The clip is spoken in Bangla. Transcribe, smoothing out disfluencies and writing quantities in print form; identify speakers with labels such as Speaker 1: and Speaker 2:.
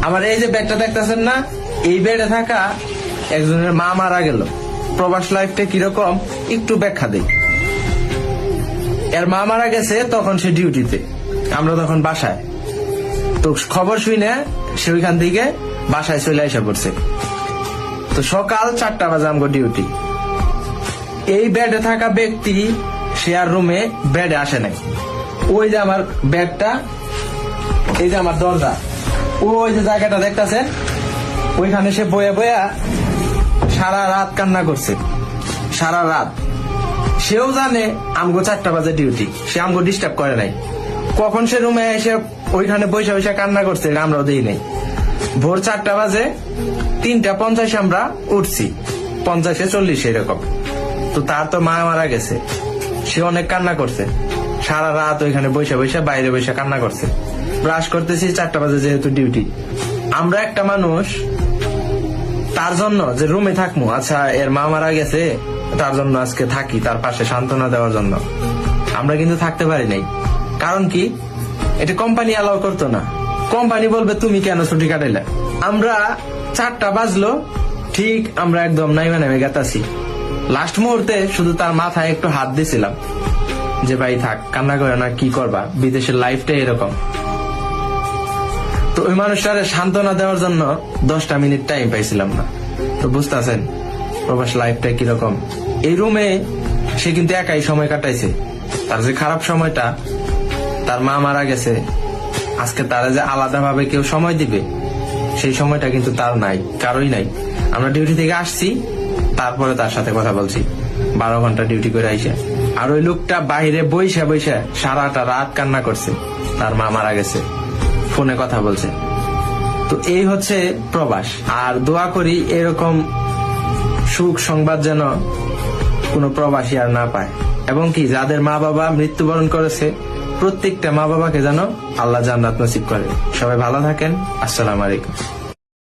Speaker 1: আমার এই যে ব্যাগটা দেখতেছেন না, এই বেডে থাকা একজনের মা মারা গেল। প্রবাস লাইফটা কিরকম একটু ব্যাখ্যা দেই। এর মা মারা গেছে, তখন সে ডিউটিতে, আমরা তখন বাসায়। তো খবর শুনে সে ওইখান থেকে বাসায় চলে আসা পড়ছে। তো সকাল 4টা বাজে আমগো ডিউটি। এই বেডে থাকা ব্যক্তি সে আর রুমে বেডে আসে নাই। ওই যে আমার বেডটা, এই যে আমার দরজা, ওই যে জায়গাটা দেখতেছেন, ওইখানে সে বয়ে বয়া সারা রাত কান্না করছে, সারা রাত। সেও জানে আমগো 4টা বাজে ডিউটি, সে আমগো ডিস্টার্ব করে নাই। কখন সে রুমে এসে ওইখানে বৈশা বৈশা কান্না করছে এটা আমরাও দিই নাই। ভোর 4টা বাজে 3:50 আমরা উঠছি, 50-40 এরকম। তো তার তো মা মারা গেছে, সে অনেক কান্না করছে, সারা রাত ওইখানে বৈশা বৈশা বাইরে বৈশা কান্না করছে। ব্রাশ করতেছি 4টা বাজে যেহেতু ডিউটি। আমরা একটা মানুষ তার জন্য যে রুমে থাকবো, আচ্ছা এর মা মারা গেছে তার জন্য আজকে থাকি, তার পাশে সান্ত্বনা দেওয়ার জন্য, আমরা কিন্তু থাকতে পারি নাই। কারণ কি, এটা কোম্পানি অ্যালাউ করতো না। কোম্পানি বলবে তুমি কেন ছুটি কাটাইলে। আমরা 4টা বাজলো ঠিক, আমরা একদম নাইমে নেমে গেতাছি। লাস্ট মুহূর্তে শুধু তার মাথায় একটু হাত দিছিলাম যে ভাই থাক, কান্না করে না, কি করবা, বিদেশের লাইফটা এরকম। তো ওই মানুষটার সান্ত্বনা দেওয়ার জন্য 10টা মিনিট টাইম পাইছিলাম না। তো বুঝতেছেন প্রবাস লাইফটা কিরকম। এই রুমে সে কিন্তু একাই সময় কাটাইছে। তার যে খারাপ সময়টা, তার মা মারা গেছে, আজকে তারা যে আলাদা ভাবে কেউ সময় দিবে, সেই সময়টা কিন্তু তার নাই, কারোই নাই। আমরা ডিউটি থেকে আসছি, তারপরে তার সাথে কথা বলছি 12 ঘন্টা ডিউটি করে আইসে। আর ওই লোকটা বাইরে বইসা বইসা সারাটা রাত কান্না করছে, তার মা মারা গেছে, ফোনে কথা বলছে। তো এই হচ্ছে প্রবাস। আর দোয়া করি এরকম সুখ সংবাদ যেন কোনো প্রবাসী আর না পায়, এবং কি যাদের মা বাবা মৃত্যুবরণ করেছে প্রত্যেকটা মা বাবাকে যেন আল্লাহ জান্নাত নসিব করে। সবাই ভালো থাকেন। আসসালামু আলাইকুম।